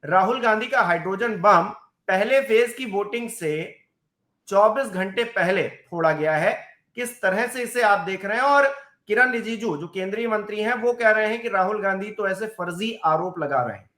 राहुल गांधी का hydrogen bomb पहले phase की वोटिंग से 24 घंटे पहले फोड़ा गया है। किस तरह से इसे आप देख रहे हैं? और किरण रिजिजू जो केंद्रीय मंत्री हैं वो कह रहे हैं कि राहुल गांधी तो ऐसे फर्जी आरोप लगा रहे हैं।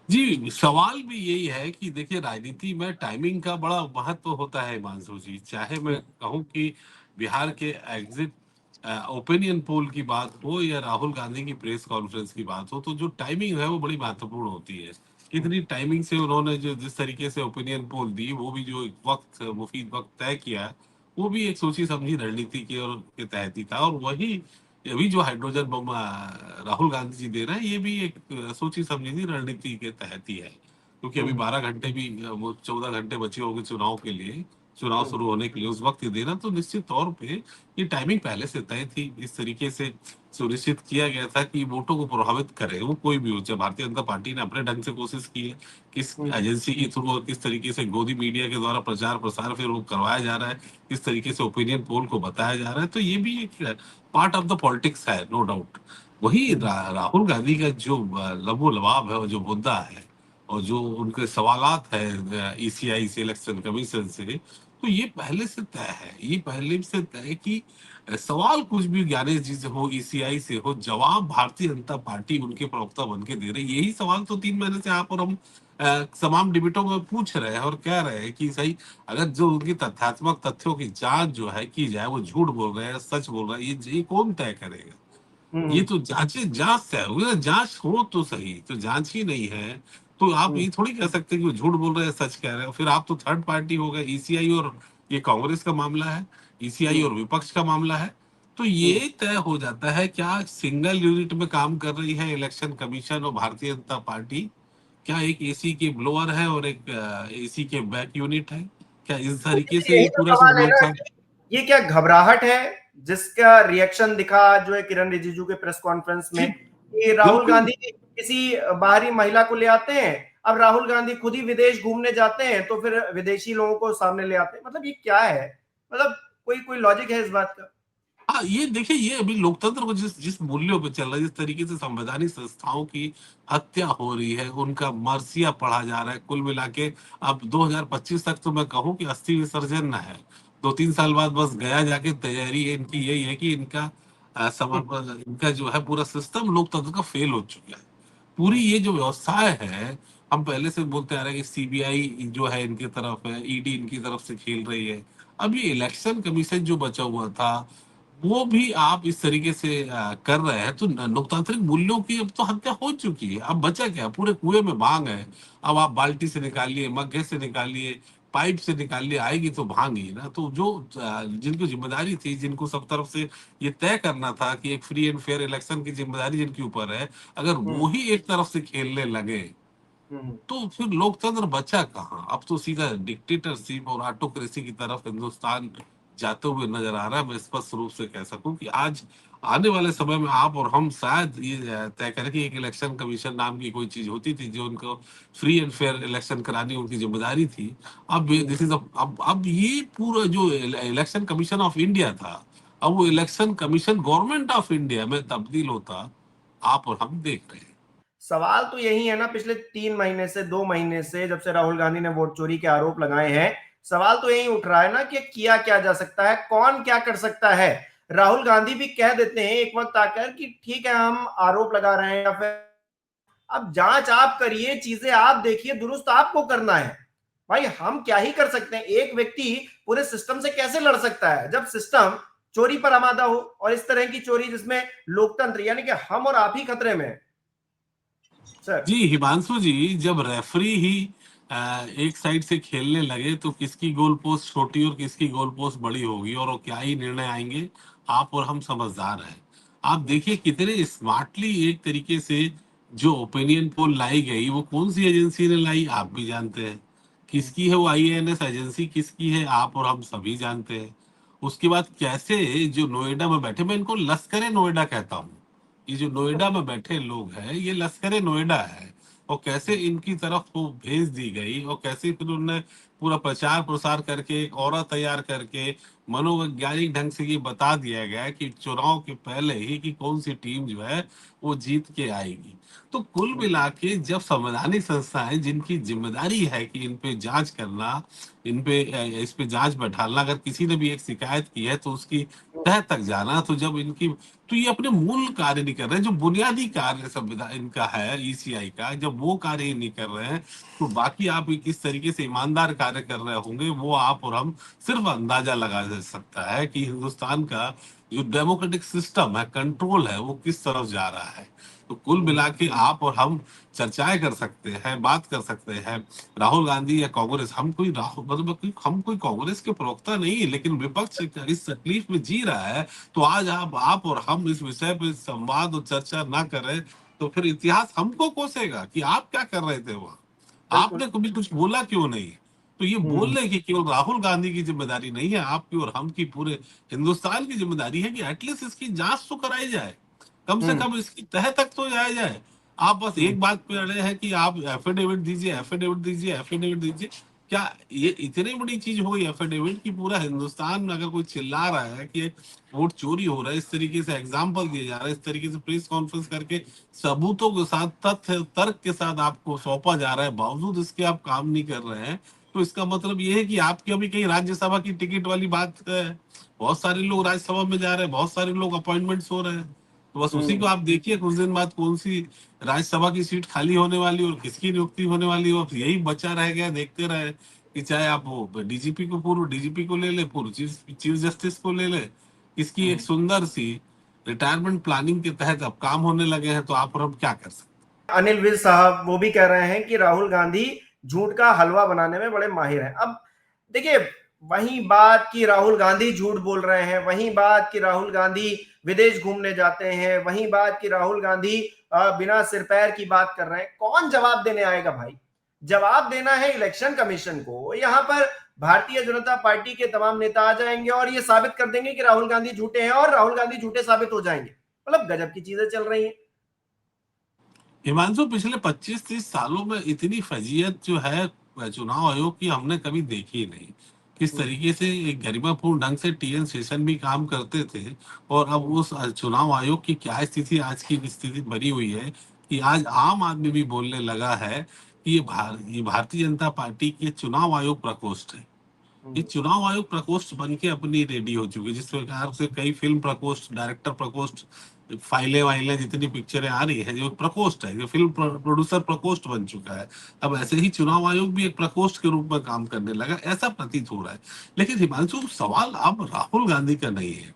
जी, सवाल भी यही है कि देखिए राजनीति में टाइमिंग का बड़ा महत्व होता है हिमांशु जी। चाहे मैं कहूँ कि बिहार के एग्जिट ओपिनियन पोल की बात हो या राहुल गांधी की प्रेस कॉन्फ्रेंस की बात हो, तो जो टाइमिंग है वो बड़ी महत्वपूर्ण होती है। कितनी टाइमिंग से उन्होंने जो जिस तरीके से ओपिनियन पोल दी, वो भी जो एक वक्त मुफीद वक्त तय किया, वो भी एक सोची समझी रणनीति के और के तहत ही था। और वही अभी जो हाइड्रोजन बम राहुल गांधी जी दे रहे हैं, ये भी एक सोची समझी रणनीति के तहत ही है। क्योंकि अभी 12 घंटे भी वो 14 घंटे बचे होंगे चुनाव के लिए, चुनाव शुरू होने के लिए, उस वक्त ये देना तो निश्चित तौर पे ये टाइमिंग पहले से तय थी। इस तरीके से सुनिश्चित किया गया था कि वोटों को प्रभावित करे वो कोई भी हो। चाहे भारतीय जनता पार्टी ने अपने ढंग से कोशिश की है, किस एजेंसी के थ्रू और किस तरीके से गोदी मीडिया के द्वारा प्रचार प्रसार फिर वो करवाया जा रहा है, किस तरीके से ओपिनियन पोल को बताया जा रहा है, तो ये भी एक पार्ट ऑफ द पॉलिटिक्स है, नो डाउट। वही राहुल गांधी का जो लबो लबाब है और जो मुद्दा है और जो उनके सवालात है ईसीआई से, इलेक्शन कमीशन से, तो ये पहले से तय है। ये पहले से तय है कि सवाल कुछ भी ज्ञानेश जी से हो, ईसीआई से हो, जवाब भारतीय जनता पार्टी उनके प्रवक्ता बन के दे रही। यही सवाल तो 3 महीने से आप और हम तमाम डिबेटों में पूछ रहे हैं और कह रहे हैं कि सही, अगर जो उनकी तथ्यात्मक तथ्यों की जांच जो है की जाए, वो झूठ बोल रहे हैं सच बोल रहे हैं, ये कौन तय करेगा? ये तो जांच जांच तय होगी ना। जांच हो तो सही, तो जांच ही नहीं है तो आप ये थोड़ी कह सकते कि वो झूठ बोल रहे हैं सच कह रहे हैं। फिर आप तो थर्ड पार्टी हो गए। ईसीआई और ये कांग्रेस का मामला है, ईसीआई और विपक्ष का मामला है। तो ये तय हो जाता है क्या सिंगल यूनिट में काम कर रही है इलेक्शन कमीशन और भारतीय जनता पार्टी, क्या एक एसी के ब्लोअर है और एक एसी के बैक यूनिट है, क्या इस तरीके से यही ये तो पूरा सवाल है ना लोकतंत्र? कि ये क्या घबराहट है जिसका रिएक्शन दिखा जो है किरण रिजिजू के प्रेस कॉन्फ्रेंस जी में कि राहुल बिल्कुल। गांधी किसी बाहरी महिला को ले आते हैं। अब राहुल गांधी खुद ही विदेश घूमने जाते हैं तो फिर विदेशी लोगों को सामने ले आते हैं। मतलब ये क्या है? मतलब कोई कोई लॉजिक है इस बात का? हाँ, ये देखिए, ये अभी लोकतंत्र को जिस जिस मूल्यों पे चल रहा है, जिस तरीके से संवैधानिक संस्थाओं की हत्या हो रही है, उनका मरसिया पढ़ा जा रहा है, कुल मिला के अब 2025 तक तो मैं कहूँ कि अस्थि विसर्जन न है। 2-3 साल बाद बस गया जाके तैयारी है इनकी यही है कि इनका समर्पण, इनका जो है पूरा सिस्टम लोकतंत्र का फेल हो चुका है। पूरी ये जो व्यवस्थाएं है, हम पहले से बोलते आ रहे हैं कि सीबीआई जो है इनकी तरफ है, ईडी इनकी तरफ से खेल रही है। अब ये इलेक्शन कमीशन जो बचा हुआ था, वो भी आप इस तरीके से कर रहे हैं, तो लोकतांत्रिक मूल्यों की अब तो हत्या हो चुकी है। अब बचा क्या? पूरे कुएं में भांग है। अब आप बाल्टी से निकालिए, मग्गे से निकालिए, पाइप से निकालिए, आएगी तो भांग ही ना। तो जो जिनको जिम्मेदारी थी, जिनको सब तरफ से ये तय करना था कि एक फ्री एंड फेयर इलेक्शन की जिम्मेदारी जिनके ऊपर है, अगर वो ही एक तरफ से खेलने लगे, तो फिर लोकतंत्र बचा कहाँ? अब तो सीधा डिक्टेटरशिप और ऑटोक्रेसी की तरफ हिंदुस्तान जाते हुए नजर आ रहा है। मैं स्पष्ट रूप से कह सकूं कि आज आने वाले समय में आप और हम शायद ये तय करें कि एक इलेक्शन कमीशन नाम की कोई चीज होती थी जो उनको फ्री एंड फेयर इलेक्शन करानी उनकी जिम्मेदारी थी। अब दिस इज अब ये पूरा जो इलेक्शन कमीशन ऑफ इंडिया था, अब वो election commission government of India में तब्दील होता आप और हम देख रहे हैं। सवाल तो यही है ना, पिछले 3 महीने से 2 महीने से जब से राहुल गांधी ने वोट चोरी के आरोप लगाए हैं, सवाल तो यही उठ रहा है ना कि किया क्या जा सकता है, कौन क्या कर सकता है। राहुल गांधी भी कह देते हैं एक वक्त आकर कि ठीक है हम आरोप लगा रहे हैं, या फिर अब जांच आप करिए, चीजें आप देखिए, दुरुस्त आपको करना है। भाई हम क्या ही कर सकते हैं? एक व्यक्ति पूरे सिस्टम से कैसे लड़ सकता है जब सिस्टम चोरी पर आमादा हो, और इस तरह की चोरी जिसमें लोकतंत्र यानी कि हम और आप ही खतरे में है। सर जी हिमांशु जी, जब रेफरी ही एक साइड से खेलने लगे तो किसकी गोल पोस्ट छोटी और किसकी गोल पोस्ट बड़ी होगी और वो क्या ही निर्णय आएंगे, आप और हम समझदार हैं। आप देखिए कितने स्मार्टली एक तरीके से जो ओपिनियन पोल लाई गई, वो कौन सी एजेंसी ने लाई आप भी जानते हैं। किसकी है वो आईएएनएस एजेंसी, किसकी है आप और हम सभी जानते हैं। उसके बाद कैसे जो नोएडा में बैठे, मैं इनको लश्कर नोएडा कहता हूँ, ये जो नोएडा में बैठे लोग हैं ये लश्कर नोएडा है। और कैसे इनकी तरफ वो भेज दी गई और कैसे फिर उन्होंने पूरा प्रचार प्रसार करके, एक ऑरा तैयार करके, मनोवैज्ञानिक ढंग से ये बता दिया गया है कि चुनाव के पहले ही कि कौन सी टीम जो है वो जीत के आएगी। तो कुल मिला के जब संवैधानिक संस्थाएं जिनकी जिम्मेदारी है कि इन पे जांच करना, इन पे इस पे जांच बैठालना, अगर किसी ने भी एक शिकायत की है तो उसकी तह तक जाना, तो जब इनकी, तो ये अपने मूल कार्य नहीं कर रहे हैं, जो बुनियादी कार्य संविधान इनका है ईसीआई का, जब वो कार्य ही नहीं कर रहे हैं, तो बाकी आप किस तरीके से ईमानदार कार्य कर रहे होंगे वो आप और हम सिर्फ अंदाजा लगा जा सकता है कि हिंदुस्तान का जो डेमोक्रेटिक सिस्टम है, कंट्रोल है, वो किस तरफ जा रहा है। तो कुल मिला के आप और हम चर्चाएं कर सकते हैं, बात कर सकते हैं। राहुल गांधी या कांग्रेस, हम कोई राहुल मतलब हम कोई कांग्रेस के प्रवक्ता नहीं है, लेकिन विपक्ष इस तकलीफ में जी रहा है, तो आज आप और हम इस विषय पे संवाद और चर्चा ना करें तो फिर इतिहास हमको कोसेगा कि आप क्या कर रहे थे वहां, बिल्कुल। आपने कभी कुछ बोला क्यों नहीं। तो ये हम्म। बोलने की केवल राहुल गांधी की जिम्मेदारी नहीं है, आपकी और हम की, पूरे हिंदुस्तान की जिम्मेदारी है कि एटलीस्ट इसकी जांच तो कराई जाए, कम से हम्म। कम इसकी तह तक तो जाया जाए। आप बस हम्म। एक बात पे अड़े हैं कि आप एफिडेविट दीजिए, एफिडेविट दीजिए, एफिडेविट दीजिए। क्या ये इतनी बड़ी चीज हो गई एफिडेविट की पूरा हिंदुस्तान में अगर कोई चिल्ला रहा है कि वोट चोरी हो रहा है, इस तरीके से एग्जाम्पल दिए जा रहा है, इस तरीके से प्रेस कॉन्फ्रेंस करके सबूतों के साथ, तथ्य तर्क के साथ आपको सौंपा जा रहा है, बावजूद इसके आप काम नहीं कर रहे हैं, तो इसका मतलब ये है कि आपकी अभी कहीं राज्यसभा की टिकट वाली बात है। बहुत सारे लोग राज्यसभा में जा रहे हैं, बहुत सारे लोग अपॉइंटमेंट्स हो रहे हैं, तो बस उसी हम्म। को आप देखिए कुछ दिन बाद कौन सी राज्यसभा की सीट खाली होने वाली और किसकी नियुक्ति होने वाली हो। यही बचा रह गया, देखते रहे कि चाहे आप वो डीजीपी को, पूर्व डीजीपी को ले ले, पूर्व चीफ जस्टिस को ले ले, इसकी एक हम्म। सुंदर सी रिटायरमेंट प्लानिंग के तहत अब काम होने लगे हैं, तो आप और हम क्या कर सकते अनिल विज साहब वो भी कह रहे हैं कि राहुल गांधी झूठ का हलवा बनाने में बड़े माहिर हैं। अब देखिए, वही बात कि राहुल गांधी झूठ बोल रहे हैं, वही बात कि राहुल गांधी विदेश घूमने जाते हैं, वही बात कि राहुल गांधी बिना सिर पैर की बात कर रहे हैं। कौन जवाब देने आएगा भाई? जवाब देना है इलेक्शन कमीशन को। यहां पर भारतीय जनता पार्टी के तमाम नेता आ जाएंगे और ये साबित कर देंगे कि राहुल गांधी झूठे हैं और राहुल गांधी झूठे साबित हो जाएंगे। मतलब गजब की चीजें चल रही हैं। हिमांशु, पिछले 25-30 सालों में इतनी फजीयत जो है चुनाव आयोग की हमने कभी देखी नहीं। किस हम्म। तरीके से एक गरिमापूर्ण ढंग से टीएन शेषन भी काम करते थे, और अब हम्म। उस चुनाव आयोग की क्या स्थिति, आज की स्थिति बनी हुई है कि आज आम आदमी भी बोलने लगा है कि ये भारतीय जनता पार्टी के चुनाव आयोग प्रकोष्ठ है। ये हम्म। चुनाव आयोग प्रकोष्ठ बन के अपनी रेडी हो चुकी है, जिस प्रकार से कई फिल्म प्रकोष्ठ, डायरेक्टर प्रकोष्ठ, फाइलें वाइलें जितनी पिक्चरें आ रही है, जो प्रकोष्ठ है, जो फिल्म प्रोड्यूसर प्रकोष्ठ बन चुका है, अब ऐसे ही चुनाव आयोग भी एक प्रकोष्ठ के रूप में काम करने लगा, ऐसा प्रतीत हो रहा है। लेकिन हिमांशु, सवाल अब राहुल गांधी का नहीं है,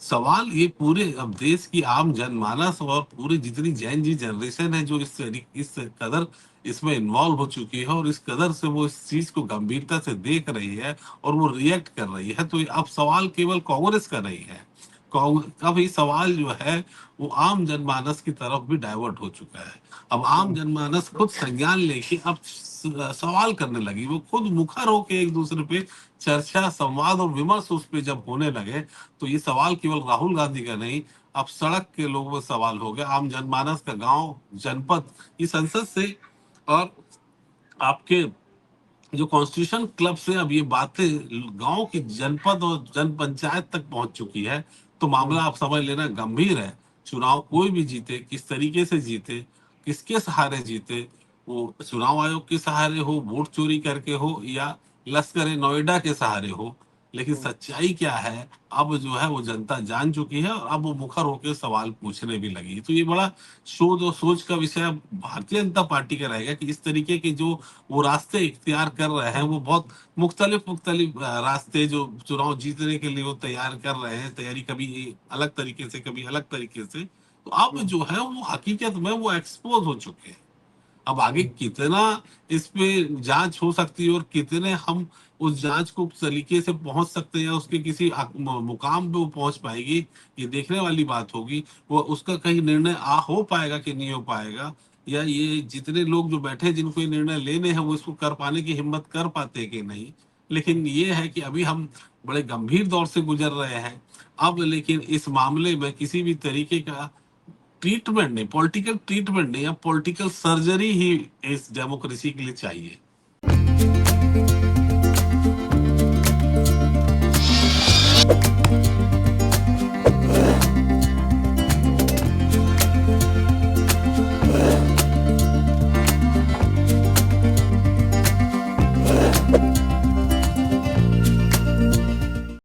सवाल ये पूरे अब देश की आम जनमानस और पूरी जितनी जैन जी जनरेशन है जो इस कदर इसमें इन्वॉल्व हो चुकी है, और इस कदर से वो इस चीज को गंभीरता से देख रही है और वो रिएक्ट कर रही है, तो अब सवाल केवल कांग्रेस का नहीं है। अब ये सवाल जो है वो आम जनमानस की तरफ भी डाइवर्ट हो चुका है। अब आम हम्म। जनमानस खुद संज्ञान लेके अब सवाल करने लगी, वो खुद मुखर होके एक दूसरे पे चर्चा, संवाद और विमर्श उस पे जब होने लगे, तो ये सवाल केवल राहुल गांधी का नहीं, अब सड़क के लोगों में सवाल हो गया, आम जनमानस का, गांव, जनपद, ये संसद से और आपके जो कॉन्स्टिट्यूशन क्लब से अब ये बातें गांव की, जनपद और जन पंचायत तक पहुंच चुकी है। तो हम्म। मामला आप समझ लेना गंभीर है। चुनाव कोई भी जीते, किस तरीके से जीते, किसके सहारे जीते, वो चुनाव आयोग के सहारे हो, वोट चोरी करके हो, या लश्कर ए नोएडा के सहारे हो, लेकिन हम्म। सच्चाई क्या है अब जो है वो जनता जान चुकी है, और अब वो मुखर होकर सवाल पूछने भी लगी। तो ये बड़ा शोध और सोच का विषय अब भारतीय जनता पार्टी का रहेगा कि इस तरीके के जो वो रास्ते इख्तियार कर रहे हैं, वो बहुत मुख्तलिफ मुख्तलिफ रास्ते जो चुनाव जीतने के लिए वो तैयार कर रहे हैं, तैयारी कभी अलग तरीके से, कभी अलग तरीके से, तो अब हम्म। जो है वो हकीकत में वो एक्सपोज हो चुके हैं। अब आगे हम्म। कितना इस पे जांच हो सकती है और कितने हम उस जांच को तरीके से पहुंच सकते हैं, या उसके किसी मुकाम पे वो पहुंच पाएगी, ये देखने वाली बात होगी। वो उसका कहीं निर्णय हो पाएगा कि नहीं हो पाएगा, या ये जितने लोग जो बैठे जिनको ये निर्णय लेने हैं वो इसको कर पाने की हिम्मत कर पाते हैं कि नहीं। लेकिन ये है कि अभी हम बड़े गंभीर दौर से गुजर रहे हैं। अब लेकिन इस मामले में किसी भी तरीके का ट्रीटमेंट नहीं, पॉलिटिकल ट्रीटमेंट नहीं, या पॉलिटिकल सर्जरी ही इस डेमोक्रेसी के लिए चाहिए।